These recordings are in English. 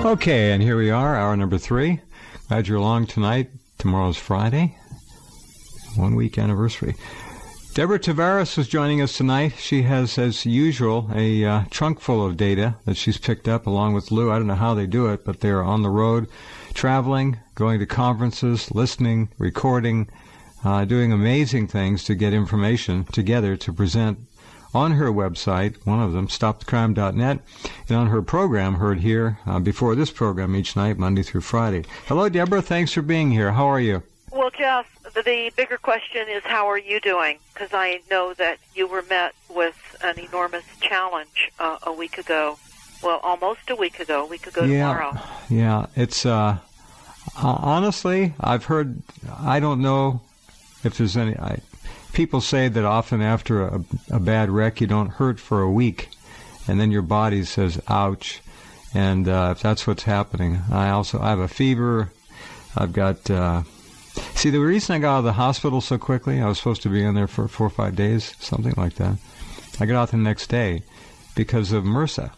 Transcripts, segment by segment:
Okay, and here we are, hour number 3. Glad you're along tonight. Tomorrow's Friday. 1 week anniversary. Deborah Tavares was joining us tonight. She has, as usual, a trunk full of data that she's picked up along with Lou. I don't know how they do it, but they're on the road, traveling, going to conferences, listening, recording, doing amazing things to get information together to present on her website, one of them, stopthecrime.net, and on her program, heard here before this program each night, Monday through Friday. Hello, Deborah. Thanks for being here. How are you? Well, Jeff, the bigger question is, how are you doing? Because I know that you were met with an enormous challenge a week ago. Well, almost a week ago tomorrow. Yeah, it's, honestly, I've heard, I don't know if there's any, people say that often after a bad wreck, you don't hurt for a week, and then your body says, ouch, and if that's what's happening. I have a fever. I've got, see, the reason I got out of the hospital so quickly, I was supposed to be in there for 4 or 5 days, something like that. I got out the next day because of MRSA.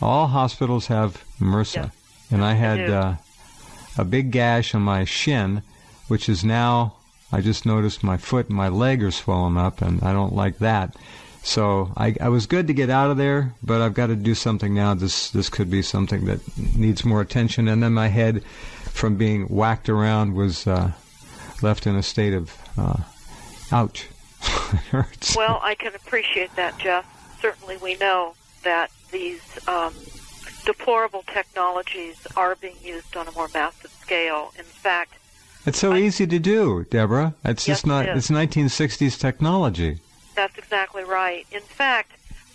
All hospitals have MRSA, yeah, and I had a big gash on my shin, which is now, I just noticed my foot and my leg are swollen up, and I don't like that. So I was good to get out of there, but I've got to do something now. This could be something that needs more attention. And then my head, from being whacked around, was left in a state of ouch. It hurts. Well, I can appreciate that, Jeff. Certainly we know that these deplorable technologies are being used on a more massive scale. In fact, it's so easy to do, Deborah. It's yes, just not, it's 1960s technology. That's exactly right. In fact,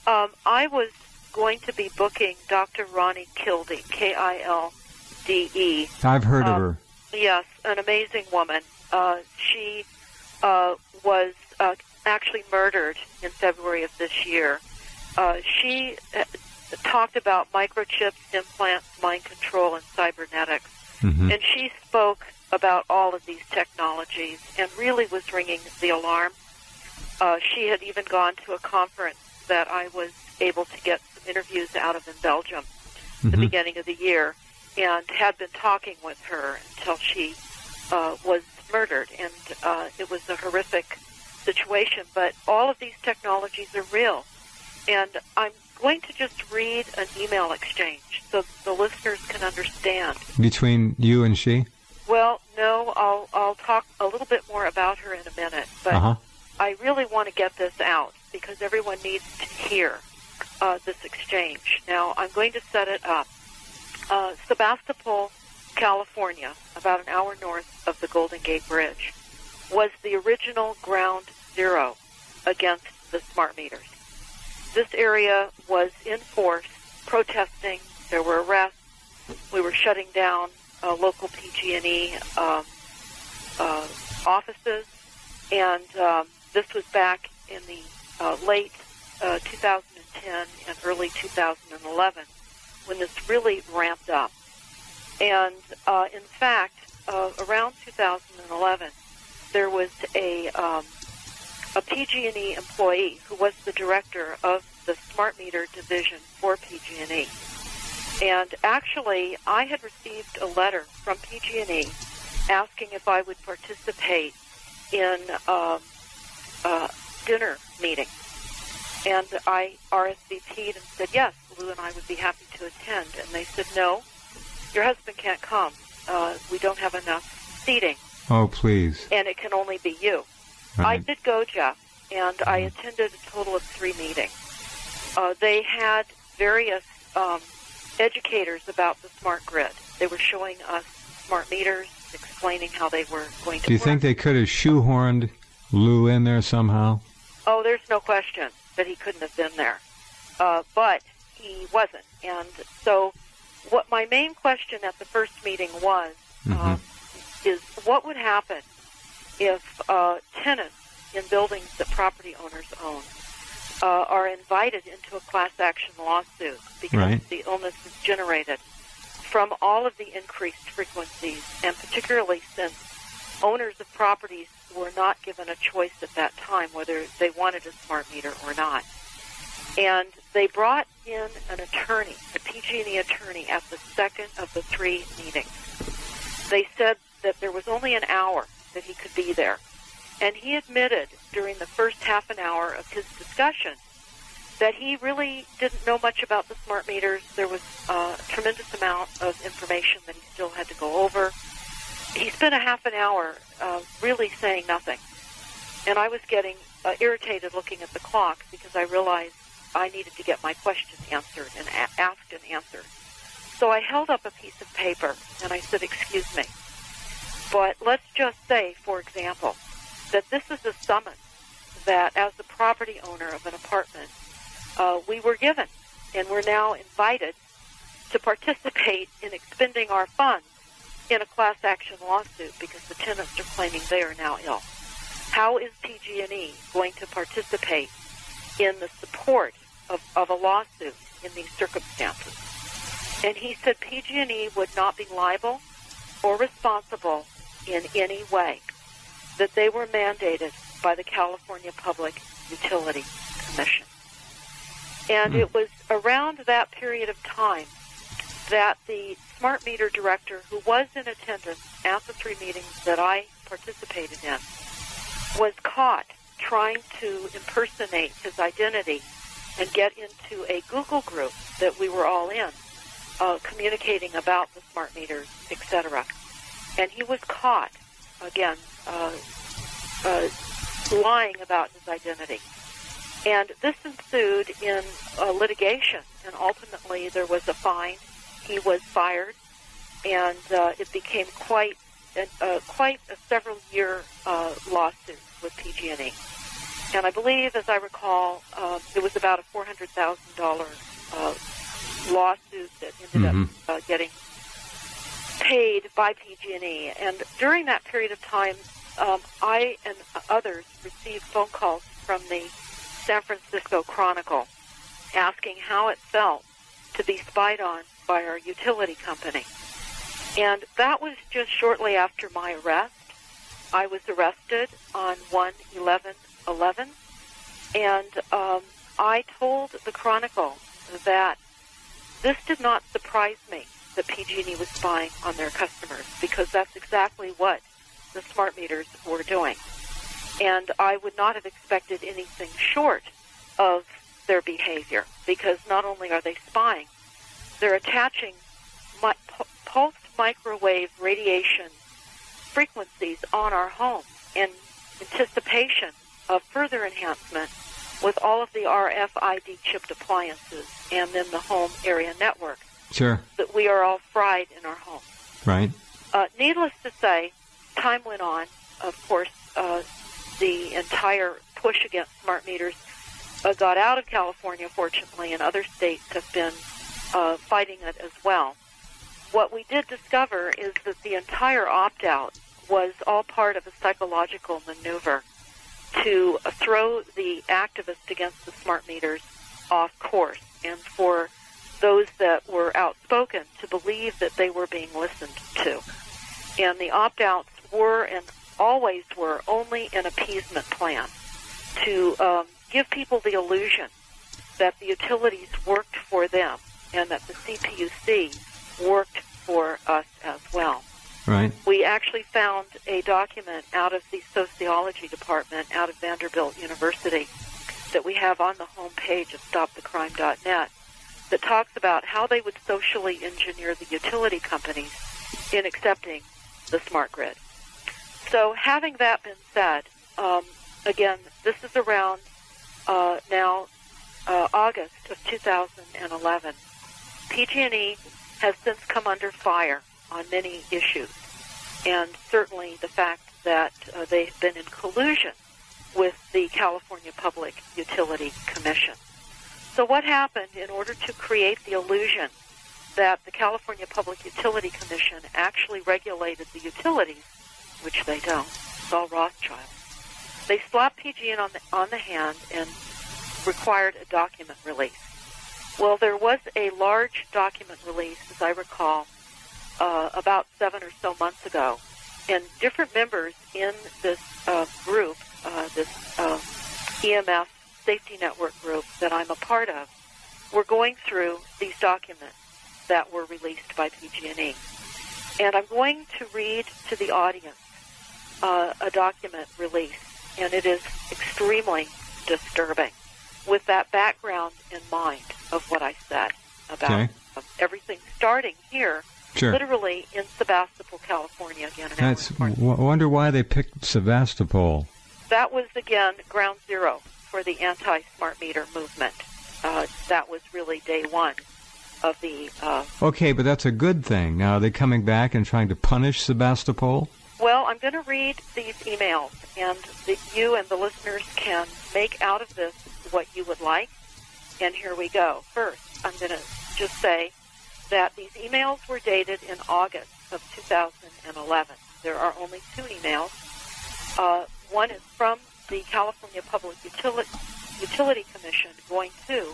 I was going to be booking Dr. Ronnie Kilde, Kilde. I've heard of her. Yes, an amazing woman. She was actually murdered in February of this year. She talked about microchips, implants, mind control, and cybernetics. Mm-hmm. And she spoke about all of these technologies and really was ringing the alarm. She had even gone to a conference that I was able to get some interviews out of in Belgium at the beginning of the year, and had been talking with her until she was murdered. And it was a horrific situation, but all of these technologies are real. And I'm going to just read an email exchange so the listeners can understand. Between you and she? Well, no, I'll talk a little bit more about her in a minute, but I really want to get this out because everyone needs to hear this exchange. Now, I'm going to set it up. Sebastopol, California, about an hour north of the Golden Gate Bridge, was the original ground zero against the smart meters. This area was in force, protesting. There were arrests. We were shutting down local PG&E offices, and this was back in the late 2010 and early 2011 when this really ramped up. And in fact, around 2011, there was a PG&E employee who was the director of the smart meter division for PG&E. And actually, I had received a letter from PG&E asking if I would participate in a dinner meeting. And I RSVP'd and said, yes, Lou and I would be happy to attend. And they said, no, your husband can't come. We don't have enough seating. Oh, please. And it can only be you. Right. I did go, Jeff, and I attended a total of 3 meetings. They had various educators about the smart grid. They were showing us smart meters, explaining how they were going to work. Do you think they could have shoehorned Lou in there somehow? Oh, there's no question that he couldn't have been there. But he wasn't. And so what my main question at the first meeting was, is what would happen if tenants in buildings that property owners own are invited into a class action lawsuit because the illness is generated from all of the increased frequencies, and particularly since owners of properties were not given a choice at that time whether they wanted a smart meter or not. And they brought in an attorney, a PG PG&E attorney at the second of the 3 meetings. They said that there was only an hour that he could be there. And he admitted during the first half an hour of his discussion that he really didn't know much about the smart meters. There was a tremendous amount of information that he still had to go over. He spent a half an hour really saying nothing. And I was getting irritated looking at the clock because I realized I needed to get my question answered and asked and answered. So I held up a piece of paper and I said, "Excuse me, but let's just say, for example, that this is a summons that as the property owner of an apartment, we were given, and we're now invited to participate in expending our funds in a class action lawsuit because the tenants are claiming they are now ill. How is PG&E going to participate in the support of a lawsuit in these circumstances?" And he said PG&E would not be liable or responsible in any way, that they were mandated by the California Public Utility Commission. And it was around that period of time that the smart meter director, who was in attendance at the 3 meetings that I participated in, was caught trying to impersonate his identity and get into a Google group that we were all in, communicating about the smart meters, etc. And he was caught, again, lying about his identity. And this ensued in litigation, and ultimately there was a fine. He was fired, and it became quite a several-year lawsuit with PG&E. And I believe, as I recall, it was about a $400,000 lawsuit that ended up getting paid by PG&E. And during that period of time, I and others received phone calls from the San Francisco Chronicle asking how it felt to be spied on by our utility company. And that was just shortly after my arrest. I was arrested on 1/11/11, and I told the Chronicle that this did not surprise me that PG&E was spying on their customers, because that's exactly what the smart meters were doing. And I would not have expected anything short of their behavior, because not only are they spying, they're attaching pulsed microwave radiation frequencies on our home in anticipation of further enhancement with all of the RFID chipped appliances and then the home area network. Sure. That we are all fried in our homes. Right. Needless to say, time went on. Of course, the entire push against smart meters got out of California, fortunately, and other states have been fighting it as well. What we did discover is that the entire opt-out was all part of a psychological maneuver to throw the activists against the smart meters off course, and for those that were outspoken to believe that they were being listened to. And the opt-outs were and always were only an appeasement plan to give people the illusion that the utilities worked for them and that the CPUC worked for us as well. Right. We actually found a document out of the sociology department out of Vanderbilt University that we have on the homepage of stopthecrime.net that talks about how they would socially engineer the utility companies in accepting the smart grid. So having that been said, again, this is around now August of 2011. PG&E has since come under fire on many issues, and certainly the fact that they've been in collusion with the California Public Utility Commission. So what happened in order to create the illusion that the California Public Utility Commission actually regulated the utilities, which they don't, it's all Rothchilds, they slapped PG&E on the hand and required a document release. Well, there was a large document release, as I recall, about 7 or so months ago, and different members in this group, this EMF safety network group that I'm a part of, were going through these documents that were released by PG&E. And I'm going to read to the audience a document release, and it is extremely disturbing with that background in mind of what I said about everything starting here, literally in Sebastopol, California, again. I wonder why they picked Sebastopol. That was, again, ground zero for the anti-smart meter movement. That was really day one of the... Okay, but that's a good thing. Now, are they coming back and trying to punish Sebastopol? Well, I'm going to read these emails, and you and the listeners can make out of this what you would like. And here we go. First, I'm going to just say that these emails were dated in August of 2011. There are only two emails. One is from the California Public Utility Commission going to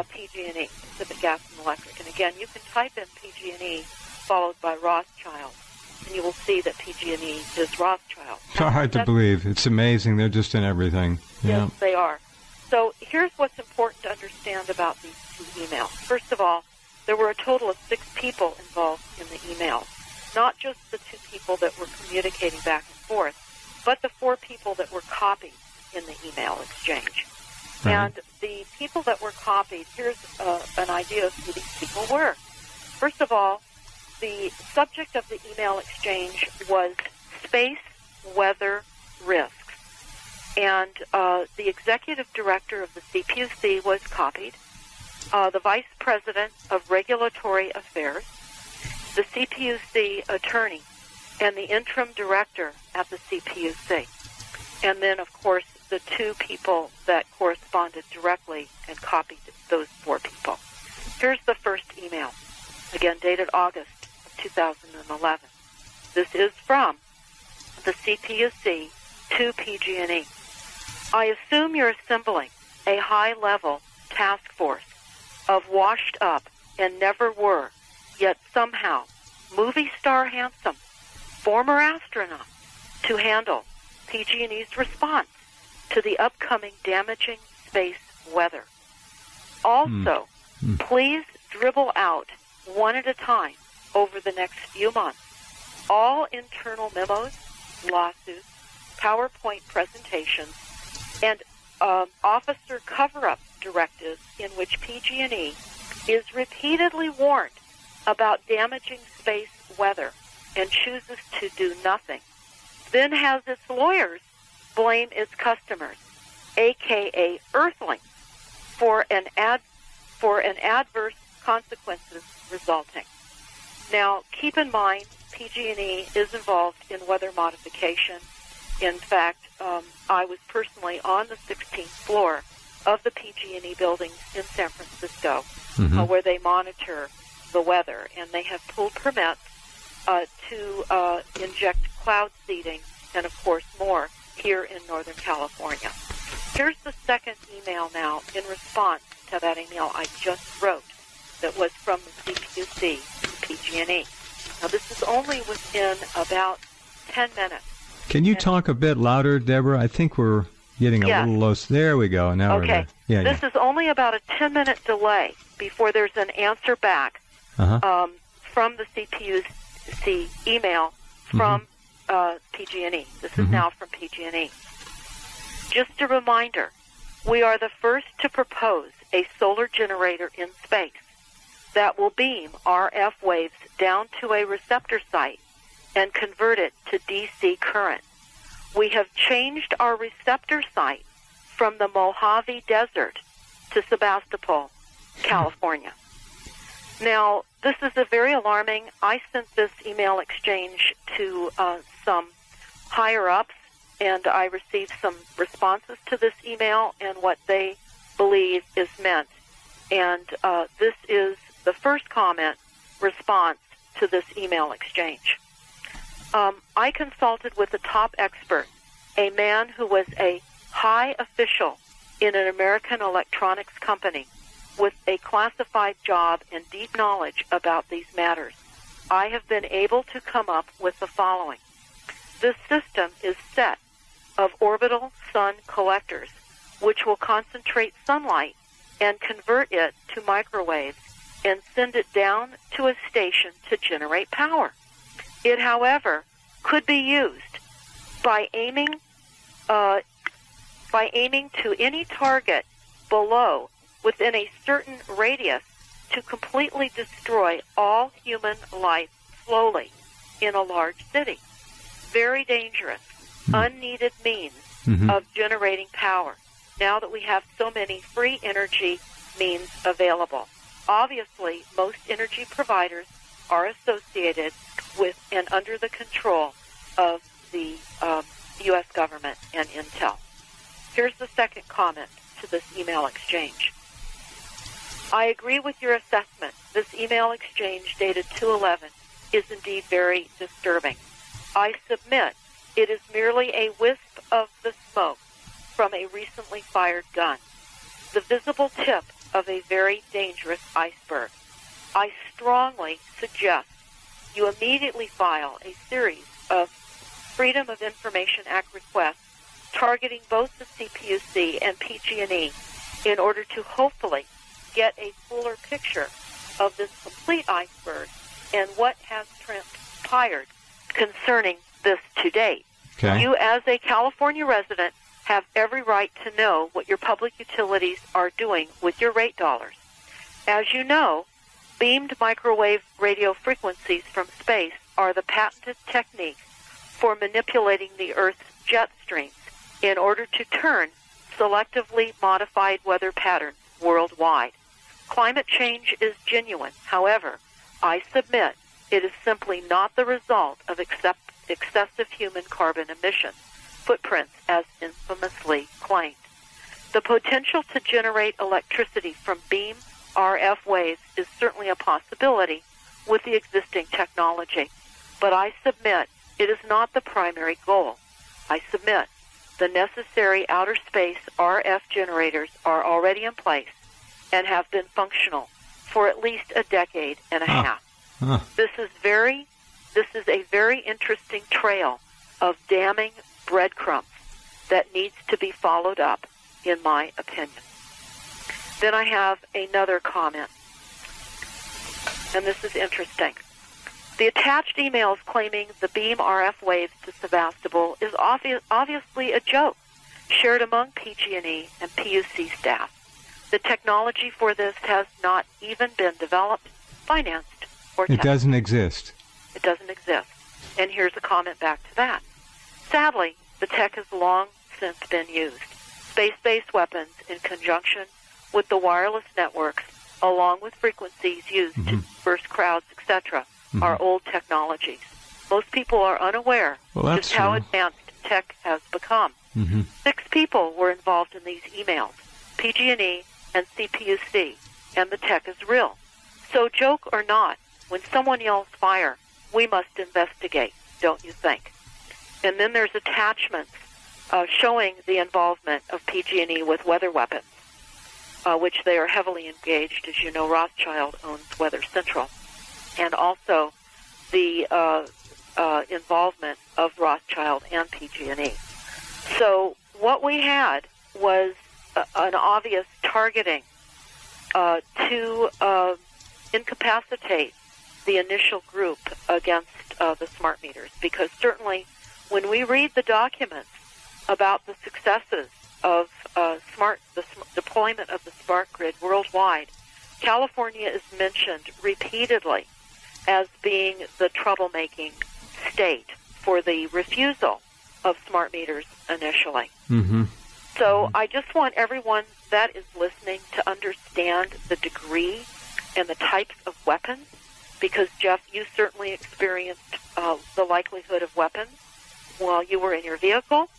PG&E, Pacific Gas and Electric. And again, you can type in PG&E followed by Rothchilds, and you will see that PG&E is Rothschild. It's hard to believe. It's amazing. They're just in everything. Yeah. Yes, they are. So here's what's important to understand about these two emails. First of all, there were a total of 6 people involved in the emails, not just the 2 people that were communicating back and forth, but the 4 people that were copied in the email exchange. Right. And the people that were copied, here's an idea of who these people were. First of all, the subject of the email exchange was space weather risks. And the executive director of the CPUC was copied, the vice president of regulatory affairs, the CPUC attorney, and the interim director at the CPUC. And then, of course, the 2 people that corresponded directly and copied those 4 people. Here's the first email, again dated August of 2011. This is from the CPUC to PG&E. I assume you're assembling a high-level task force of washed-up and never were, yet somehow movie star handsome, former astronaut, to handle PG&E's response to the upcoming damaging space weather. Also, please dribble out one at a time over the next few months all internal memos, lawsuits, PowerPoint presentations, and officer cover-up directives in which PG&E is repeatedly warned about damaging space weather and chooses to do nothing, then has its lawyers blame its customers, a.k.a. Earthlings, for an adverse consequences resulting. Now, keep in mind, PG&E is involved in weather modification. In fact, I was personally on the 16th floor of the PG&E buildings in San Francisco, where they monitor the weather, and they have pulled permits to inject cloud seeding and, of course, more here in Northern California. Here's the second email now in response to that email I just wrote that was from the CPUC to PG&E. Now, this is only within about 10 minutes. Can you talk a bit louder, Deborah? I think we're getting a little low. There we go. Now we're there. Yeah, this is only about a 10-minute delay before there's an answer back from the CPUC email from PG&E. This is now from PG&E. Just a reminder, we are the first to propose a solar generator in space that will beam RF waves down to a receptor site and convert it to DC current. We have changed our receptor site from the Mojave Desert to Sebastopol, California. Now, this is a very alarming. I sent this email exchange to some higher-ups, and I received some responses to this email and what they believe is meant. And this is the first comment response to this email exchange. I consulted with a top expert, a man who was a high official in an American electronics company with a classified job and deep knowledge about these matters. I have been able to come up with the following. This system is set of orbital sun collectors, which will concentrate sunlight and convert it to microwaves and send it down to a station to generate power. It, however, could be used by aiming to any target below within a certain radius to completely destroy all human life slowly in a large city. Very dangerous, unneeded means of generating power now that we have so many free energy means available. Obviously, most energy providers are associated with and under the control of the U.S. government and Intel. Here's the second comment to this email exchange. I agree with your assessment. This email exchange dated 2/11 is indeed very disturbing. I submit it is merely a wisp of the smoke from a recently fired gun, the visible tip of a very dangerous iceberg. I strongly suggest you immediately file a series of Freedom of Information Act requests targeting both the CPUC and PG&E in order to hopefully get a fuller picture of this complete iceberg and what has transpired concerning this to date. Okay. You, as a California resident, have every right to know what your public utilities are doing with your rate dollars. As you know, beamed microwave radio frequencies from space are the patented technique for manipulating the Earth's jet streams in order to turn selectively modified weather patterns worldwide. Climate change is genuine. However, I submit it is simply not the result of excessive human carbon emissions footprints as infamously claimed. The potential to generate electricity from beam RF waves is certainly a possibility with the existing technology, but I submit it is not the primary goal. I submit the necessary outer space RF generators are already in place and have been functional for at least a decade and a half. This is a very interesting trail of damning breadcrumbs that needs to be followed up, in my opinion. Then I have another comment, and this is interesting. The attached emails claiming the beam RF waves to Sevastopol is obviously a joke shared among PG&E and PUC staff. The technology for this has not even been developed, financed, or tested. It doesn't exist. It doesn't exist. And here's a comment back to that. Sadly, the tech has long since been used. Space-based weapons in conjunction with the wireless networks, along with frequencies used to disperse crowds, etc., are old technologies. Most people are unaware just how advanced tech has become. 6 people were involved in these emails, PG&E and CPUC, and the tech is real. So joke or not, when someone yells fire, we must investigate, don't you think? And then there's attachments showing the involvement of PG&E with weather weapons, which they are heavily engaged. As you know, Rothschild owns Weather Central. And also the involvement of Rothschild and PG&E. So what we had was an obvious targeting to incapacitate the initial group against the smart meters, because certainly when we read the documents about the successes of the deployment of the smart grid worldwide, California is mentioned repeatedly as being the troublemaking state for the refusal of smart meters initially. So I just want everyone that is listening to understand the degree and the types of weapons, because, Jeff, you certainly experienced the likelihood of weapons while you were in your vehicle,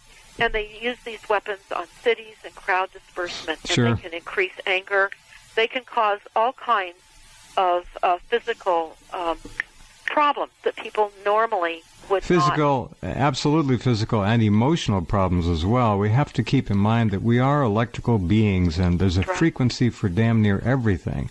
and they use these weapons on cities and crowd disbursement, and they can increase anger. They can cause all kinds of physical problems that people normally would not. Absolutely physical and emotional problems as well. We have to keep in mind that we are electrical beings, and there's a frequency for damn near everything.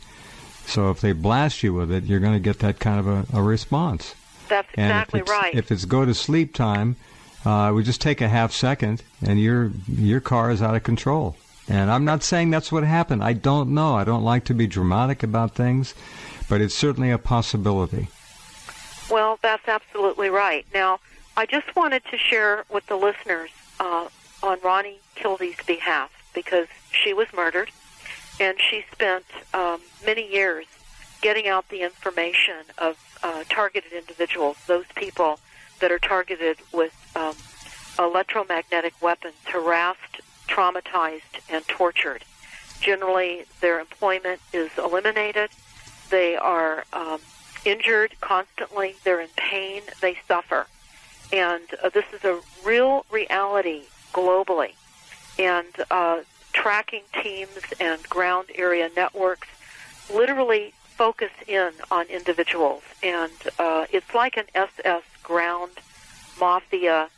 So if they blast you with it, you're going to get that kind of a response. That's exactly right. If it's go to sleep time, we just take a half second, and your car is out of control. And I'm not saying that's what happened. I don't know. I don't like to be dramatic about things, but it's certainly a possibility. Well, that's absolutely right. Now, I just wanted to share with the listeners on Ronnie Kilde's behalf, because she was murdered, and she spent many years getting out the information of targeted individuals, those people that are targeted with electromagnetic weapons, harassed, traumatized, and tortured. Generally, their employment is eliminated. They are injured constantly. They're in pain. They suffer. And this is a real reality globally. And tracking teams and ground area networks literally focus in on individuals. And it's like an SS ground mafia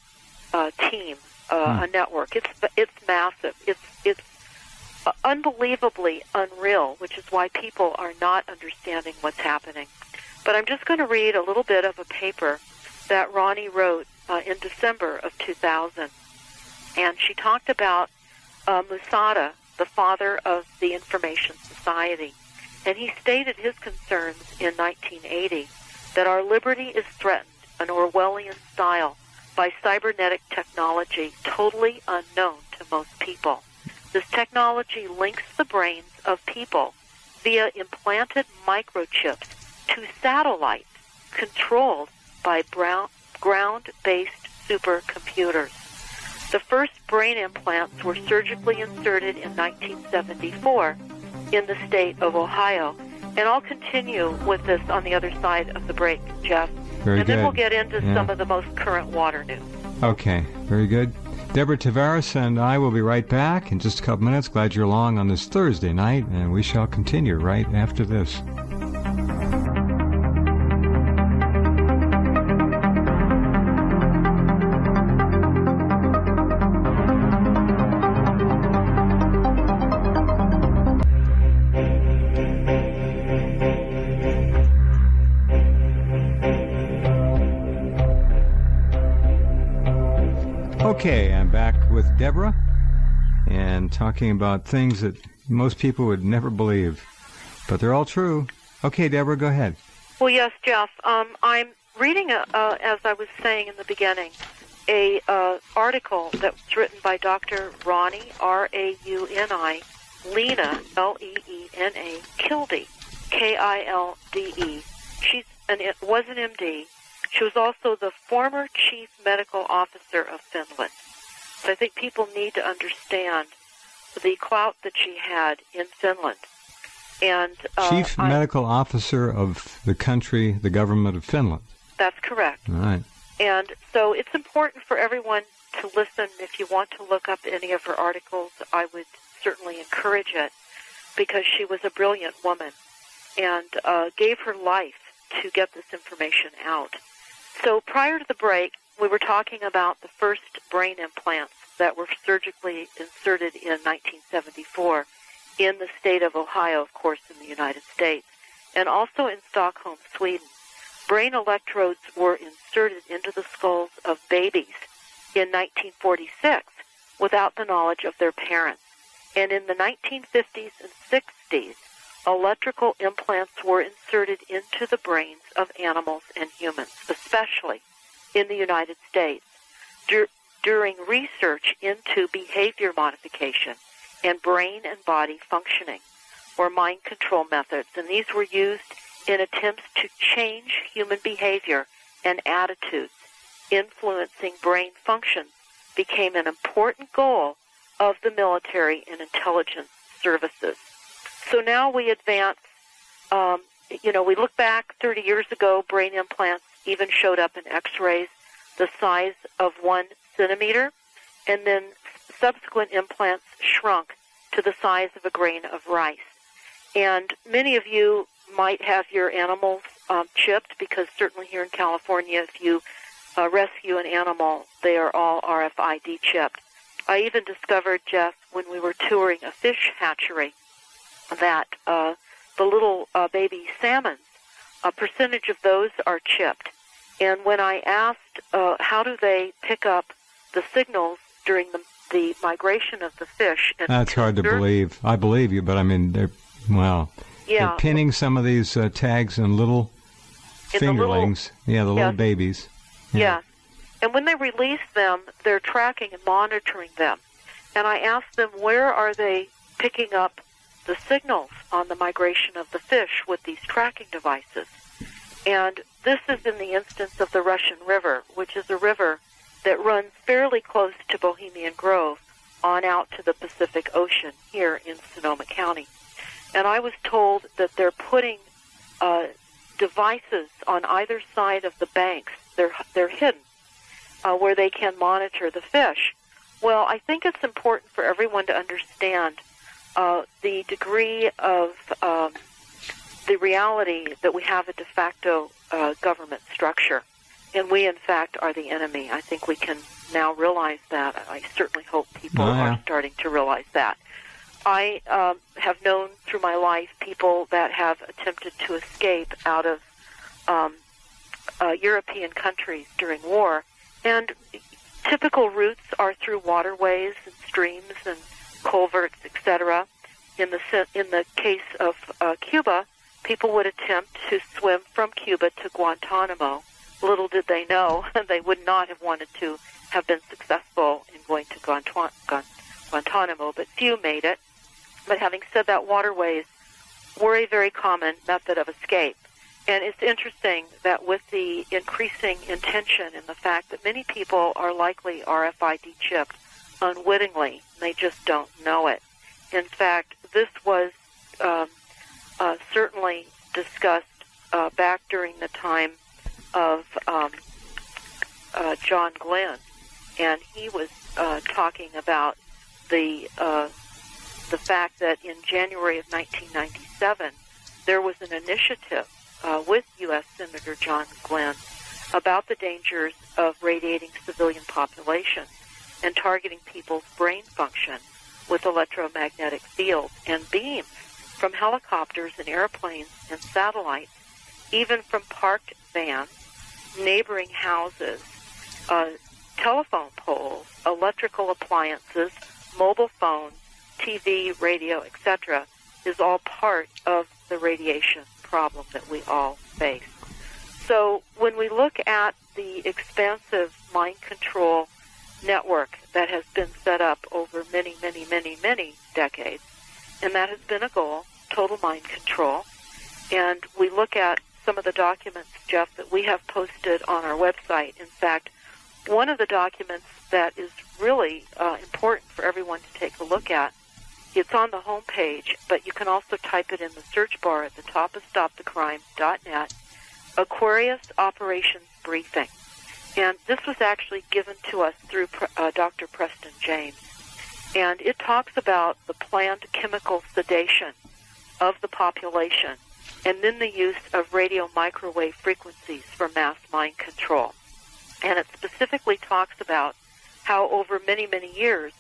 team, a network. It's massive. It's unbelievably unreal, which is why people are not understanding what's happening. But I'm just going to read a little bit of a paper that Ronnie wrote in December of 2000. And she talked about Musada, the father of the Information Society. And he stated his concerns in 1980 that our liberty is threatened, an Orwellian style, by cybernetic technology totally unknown to most people. This technology links the brains of people via implanted microchips to satellites controlled by ground-based supercomputers. The first brain implants were surgically inserted in 1974 in the state of Ohio. And I'll continue with this on the other side of the break, Jeff. Very and good. Then we'll get into some of the most current water news. Okay, very good. Deborah Tavares and I will be right back in just a couple minutes. Glad you're along on this Thursday night, and we shall continue right after this. Okay, I'm back with Deborah and talking about things that most people would never believe, but they're all true. Okay, Deborah, go ahead. Well, yes, Jeff. I'm reading, as I was saying in the beginning, a article that was written by Dr. Ronnie, R-A-U-N-I, Lena, L-E-E-N-A, Kilde, K-I-L-D-E. It was an MD. She was also the former chief medical officer of Finland. So I think people need to understand the clout that she had in Finland. And chief medical officer of the country, the government of Finland. That's correct. All right. And so it's important for everyone to listen. If you want to look up any of her articles, I would certainly encourage it, because she was a brilliant woman and gave her life to get this information out. So prior to the break, we were talking about the first brain implants that were surgically inserted in 1974 in the state of Ohio, of course, in the United States, and also in Stockholm, Sweden. Brain electrodes were inserted into the skulls of babies in 1946 without the knowledge of their parents. And in the 1950s and 60s, electrical implants were inserted into the brains of animals and humans, especially in the United States, during research into behavior modification and brain and body functioning, or mind control methods. And these were used in attempts to change human behavior and attitudes. Influencing brain function became an important goal of the military and intelligence services. So now we advance, we look back 30 years ago, brain implants even showed up in x-rays the size of 1 centimeter, and then subsequent implants shrunk to the size of a grain of rice. And many of you might have your animals chipped, because certainly here in California, if you rescue an animal, they are all RFID chipped. I even discovered, Jeff, when we were touring a fish hatchery, that the little baby salmons, a percentage of those are chipped. And when I asked how do they pick up the signals during the the migration of the fish. And that's hard to believe. I believe you, but I mean, they're pinning some of these tags in little fingerlings. The little babies. Yeah. Yes. And when they release them, they're tracking and monitoring them. And I asked them, where are they picking up the signals on the migration of the fish with these tracking devices? And this is in the instance of the Russian River, which is a river that runs fairly close to Bohemian Grove on out to the Pacific Ocean here in Sonoma County. And I was told that they're putting devices on either side of the banks. They're hidden where they can monitor the fish. Well, I think it's important for everyone to understand the degree of the reality that we have a de facto government structure, and we, in fact, are the enemy. I think we can now realize that. I certainly hope people are starting to realize that. I have known through my life people that have attempted to escape out of European countries during war, and typical routes are through waterways and streams and culverts, etc. In the case of Cuba, people would attempt to swim from Cuba to Guantanamo. Little did they know they would not have wanted to have been successful in going to Guantanamo, but few made it. But having said that, waterways were a very common method of escape. And it's interesting that with the increasing intention and the fact that many people are likely RFID chipped unwittingly, they just don't know it. In fact, this was certainly discussed back during the time of John Glenn, and he was talking about the fact that in January of 1997 there was an initiative with U.S. Senator John Glenn about the dangers of radiating civilian populations and targeting people's brain function with electromagnetic fields and beams from helicopters and airplanes and satellites, even from parked vans, neighboring houses, telephone poles, electrical appliances, mobile phones, TV, radio, etc., is all part of the radiation problem that we all face. So when we look at the expansive mind control network that has been set up over many, many, many, many decades, and that has been a goal, total mind control, and we look at some of the documents, Jeff, that we have posted on our website. In fact, one of the documents that is really important for everyone to take a look at, it's on the home page, but you can also type it in the search bar at the top of stopthecrime.net, Aquarius Operations Briefing. And this was actually given to us through Dr. Preston James. And it talks about the planned chemical sedation of the population and then the use of radio microwave frequencies for mass mind control. And it specifically talks about how over many, many years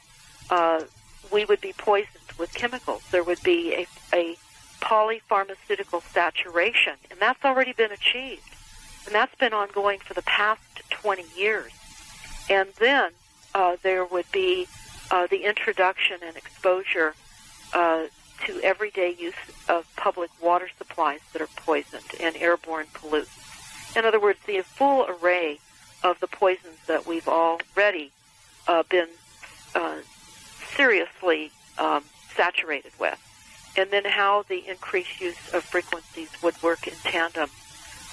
we would be poisoned with chemicals. There would be a polypharmaceutical saturation, and that's already been achieved. And that's been ongoing for the past 20 years. And then there would be the introduction and exposure to everyday use of public water supplies that are poisoned and airborne pollutants. In other words, the full array of the poisons that we've already been seriously saturated with, and then how the increased use of frequencies would work in tandem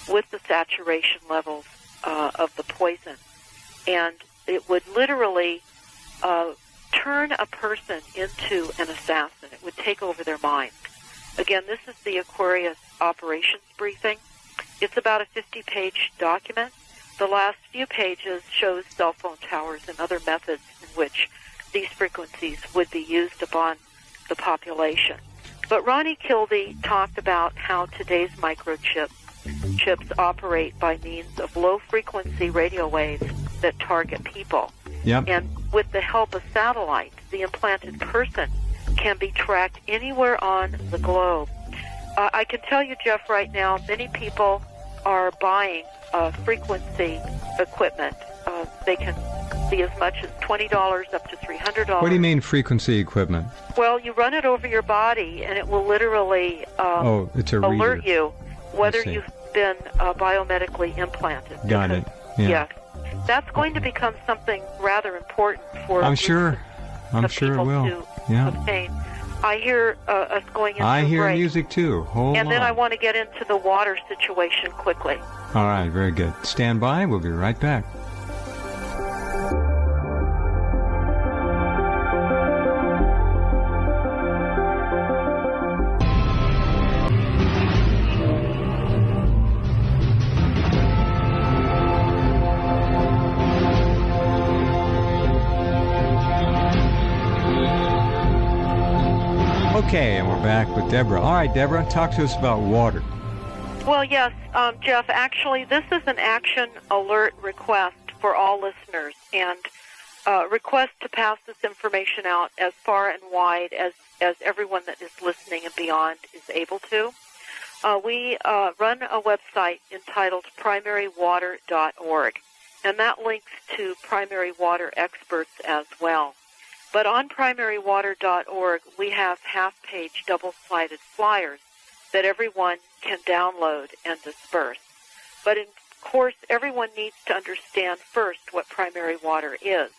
with the saturation levels of the poison. And it would literally turn a person into an assassin. It would take over their mind. Again, this is the Aquarius Operations Briefing. It's about a 50-page document. The last few pages shows cell phone towers and other methods in which these frequencies would be used upon the population. But Ronnie Kilby talked about how today's microchips operate by means of low-frequency radio waves that target people. Yep. And with the help of satellites, the implanted person can be tracked anywhere on the globe. I can tell you, Jeff, right now, many people are buying frequency equipment. They can be as much as $20 up to $300. What do you mean frequency equipment? Well, you run it over your body, and it will literally it's a alert reader. you whether you've been biomedically implanted. Got it. Yeah. Yes. That's going to become something rather important for I'm sure it will. To obtain. I hear us going into I hear break. music too. Hold and on. then I want to get into the water situation quickly. All right, very good. Stand by. We'll be right back. Okay, and we're back with Deborah. All right, Deborah, talk to us about water. Well, yes, Jeff, actually, this is an action alert request for all listeners, and request to pass this information out as far and wide as everyone that is listening and beyond is able to. We run a website entitled primarywater.org, and that links to primary water experts as well. But on primarywater.org, we have half-page double-sided flyers that everyone can download and disperse. But, of course, everyone needs to understand first what primary water is.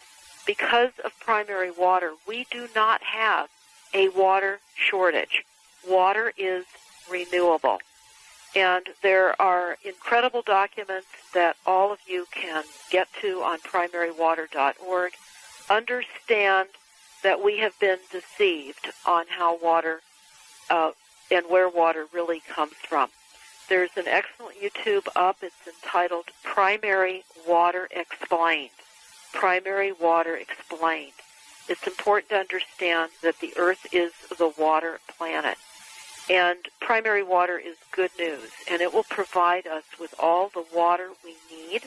Because of primary water, we do not have a water shortage. Water is renewable. And there are incredible documents that all of you can get to on primarywater.org. Understand that we have been deceived on how water and where water really comes from. There's an excellent YouTube up. It's entitled Primary Water Explained. Primary Water Explained. It's important to understand that the Earth is the water planet. And primary water is good news, and it will provide us with all the water we need.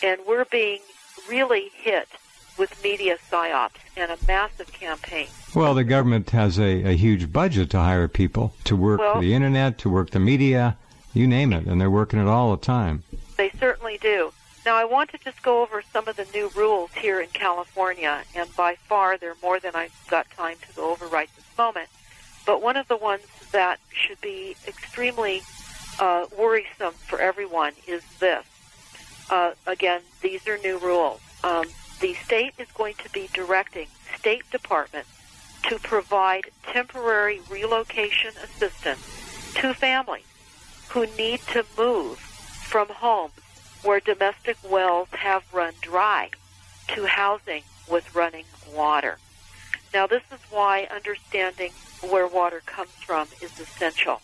And we're being really hit with media psyops and a massive campaign. Well, the government has a huge budget to hire people to work for the Internet, to work the media, you name it, and they're working it all the time. They certainly do. Now, I want to just go over some of the new rules here in California, and by far they're more than I've got time to go over right this moment. But one of the ones that should be extremely worrisome for everyone is this. Again, these are new rules. The state is going to be directing state departments to provide temporary relocation assistance to families who need to move from homes where domestic wells have run dry to housing with running water. Now, this is why understanding where water comes from is essential,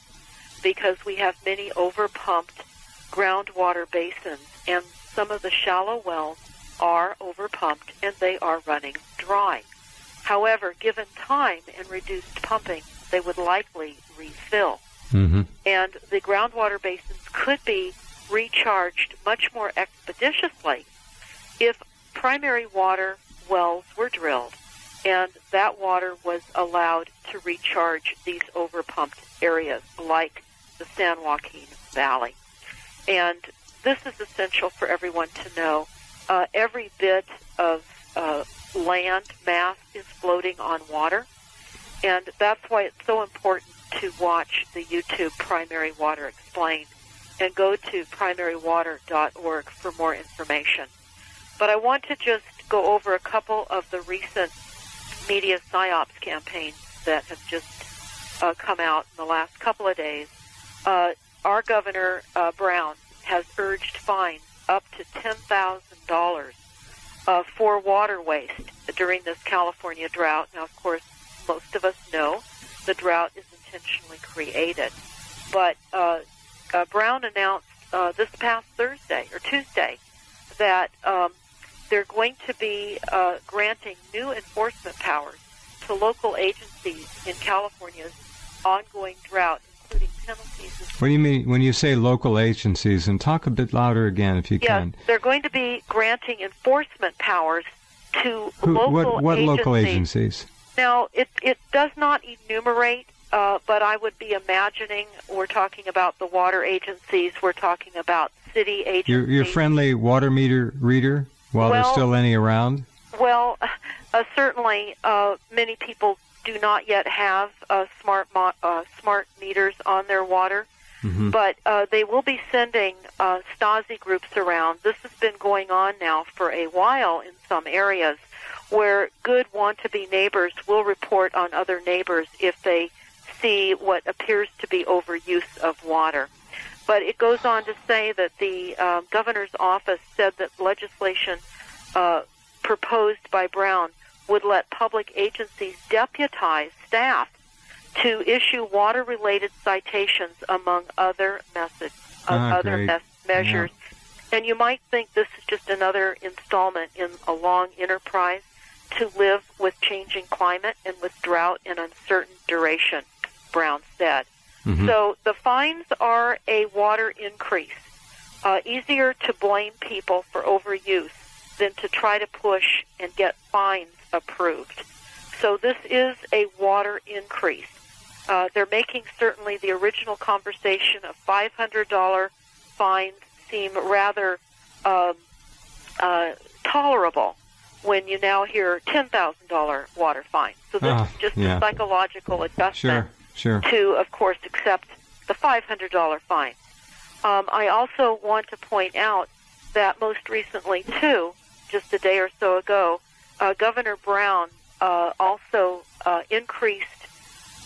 because we have many overpumped groundwater basins, and some of the shallow wells are overpumped and they are running dry. However, given time and reduced pumping, they would likely refill. Mm-hmm. And the groundwater basins could be recharged much more expeditiously if primary water wells were drilled and that water was allowed to recharge these overpumped areas like the San Joaquin Valley. And this is essential for everyone to know. Every bit of land mass is floating on water, and that's why it's so important to watch the YouTube Primary Water Explained and go to primarywater.org for more information. But I want to just go over a couple of the recent media psyops campaigns that have just come out in the last couple of days. Our Governor Brown has urged fines up to $10,000 for water waste during this California drought. Now, of course, most of us know the drought is intentionally created. But Brown announced this past Tuesday, that they're going to be granting new enforcement powers to local agencies in California's ongoing drought, including penalties. What do you mean when you say local agencies? And talk a bit louder again if you can. Yes, they're going to be granting enforcement powers to what local agencies? Now, it does not enumerate, but I would be imagining we're talking about the water agencies, we're talking about city agencies. Your friendly water meter reader, while there's still any around? Well, certainly many people do not yet have smart meters on their water, but they will be sending Stasi groups around. This has been going on now for a while in some areas, where good want-to-be neighbors will report on other neighbors if they see what appears to be overuse of water. But it goes on to say that the governor's office said that legislation proposed by Brown would let public agencies deputize staff to issue water-related citations among other measures. Yeah. And you might think this is just another installment in a long enterprise to live with changing climate and with drought and uncertain duration, Brown said. So the fines are a water increase. Easier to blame people for overuse than to try to push and get fines approved. So this is a water increase. They're making certainly the original conversation of $500 fines seem rather tolerable when you now hear $10,000 water fines. So this is just a psychological adjustment to, of course, accept the $500 fine. I also want to point out that most recently, too, just a day or so ago, Governor Brown also increased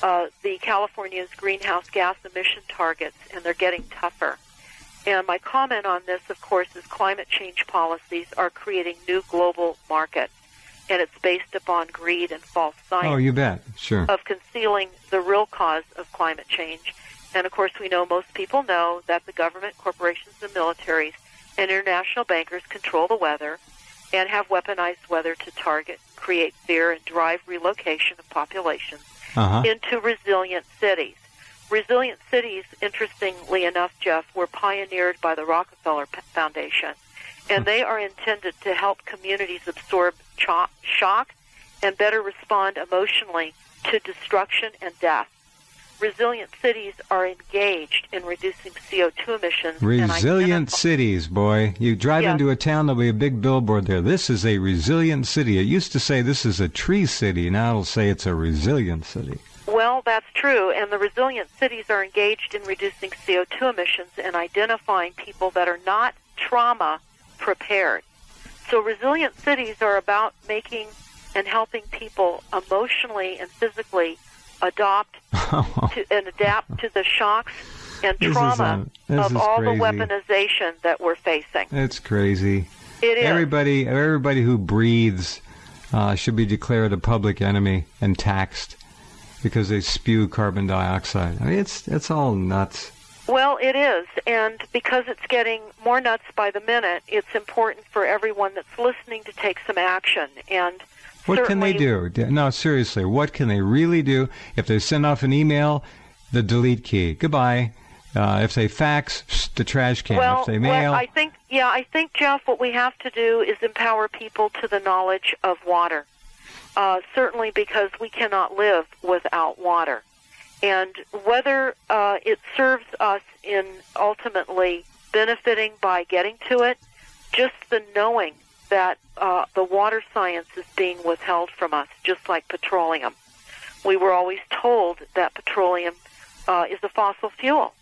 the California's greenhouse gas emission targets, and they're getting tougher. And my comment on this, of course, is climate change policies are creating new global markets, and it's based upon greed and false science. Oh, you bet. Sure. Of concealing the real cause of climate change. And, of course, we know, most people know that the government, corporations, and militaries and international bankers control the weather and have weaponized weather to target, create fear, and drive relocation of populations into resilient cities. Resilient cities, interestingly enough, Jeff, were pioneered by the Rockefeller Foundation, and they are intended to help communities absorb shock and better respond emotionally to destruction and death. Resilient cities are engaged in reducing CO2 emissions. Resilient cities, boy. You drive into a town, there'll be a big billboard there. This is a resilient city. It used to say this is a tree city. Now it'll say it's a resilient city. Well, that's true, and the resilient cities are engaged in reducing CO2 emissions and identifying people that are not trauma prepared. So resilient cities are about making and helping people emotionally and physically adapt to the shocks and trauma of all the weaponization that we're facing. It's crazy. It is. Everybody who breathes should be declared a public enemy and taxed because they spew carbon dioxide. I mean, it's all nuts. Well, it is, and because it's getting more nuts by the minute, it's important for everyone that's listening to take some action. And what can they do? No, seriously, what can they really do? If they send off an email, the delete key. Goodbye. If they fax, the trash can. Well, if they mail... I think, Jeff, what we have to do is empower people to the knowledge of water. Certainly because we cannot live without water. And whether it serves us in ultimately benefiting by getting to it, just the knowing that the water science is being withheld from us, just like petroleum. We were always told that petroleum is a fossil fuel.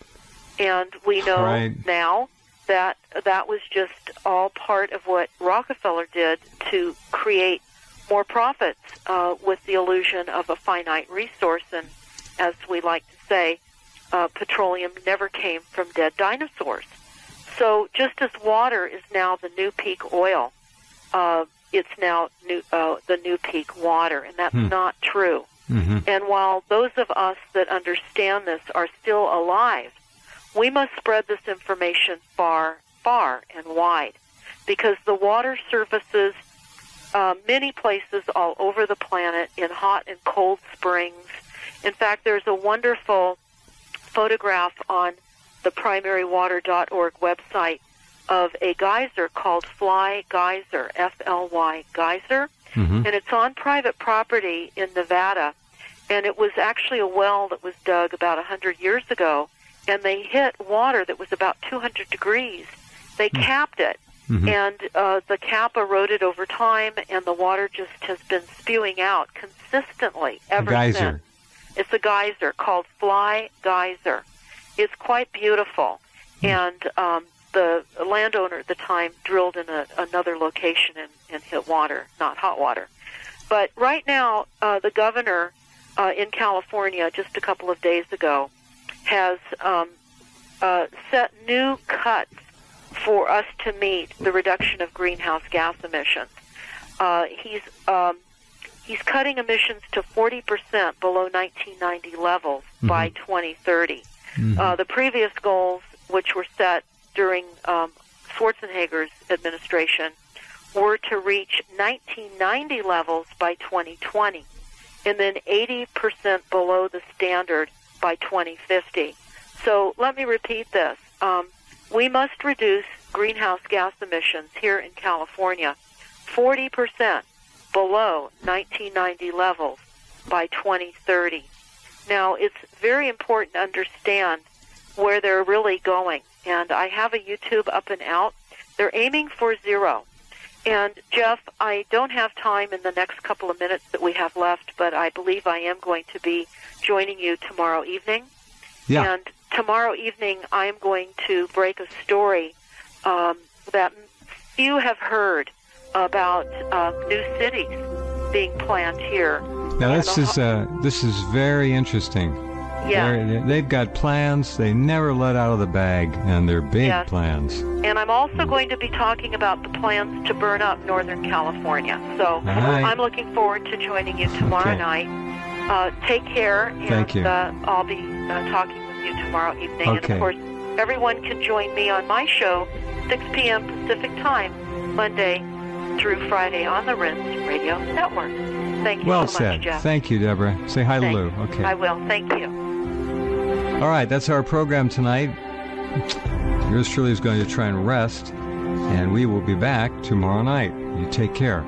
And we know now that that was just all part of what Rockefeller did to create more profits with the illusion of a finite resource. And as we like to say, petroleum never came from dead dinosaurs. So just as water is now the new peak oil, it's now the new peak water, and that's not true. And while those of us that understand this are still alive, we must spread this information far, far and wide, because the water surfaces many places all over the planet in hot and cold springs. In fact, there's a wonderful photograph on the primarywater.org website of a geyser called Fly Geyser, F-L-Y Geyser, and it's on private property in Nevada. And it was actually a well that was dug about 100 years ago, and they hit water that was about 200 degrees. They capped it, And the cap eroded over time, and the water just has been spewing out consistently ever since. It's a geyser called Fly Geyser. It's quite beautiful. And the landowner at the time drilled in another location and hit water, not hot water. But right now, the governor in California, just a couple of days ago, has set new cuts for us to meet the reduction of greenhouse gas emissions. He's cutting emissions to 40% below 1990 levels by 2030. The previous goals, which were set during Schwarzenegger's administration, were to reach 1990 levels by 2020, and then 80% below the standard by 2050. So let me repeat this. We must reduce greenhouse gas emissions here in California 40% below 1990 levels by 2030. Now, it's very important to understand where they're really going. And I have a YouTube up and out. They're aiming for 0. And, Jeff, I don't have time in the next couple of minutes that we have left, but I believe I am going to be joining you tomorrow evening. Yeah. And tomorrow evening, I am going to break a story that few have heard about new cities being planned here. Now, this is very interesting. Yeah. They've got plans they never let out of the bag, and they're big plans. And I'm also going to be talking about the plans to burn up Northern California. So I'm looking forward to joining you tomorrow night. Take care, and Thank you. I'll be talking with you tomorrow evening. Okay. And, of course, everyone can join me on my show, 6 p.m. Pacific Time, Monday through Friday on the RINS Radio Network. Thank you Well so said. much, Jeff. Thank you, Deborah. Say hi to Lou. Okay. I will. Thank you. All right, that's our program tonight. Yours truly is going to try and rest, and we will be back tomorrow night. You take care.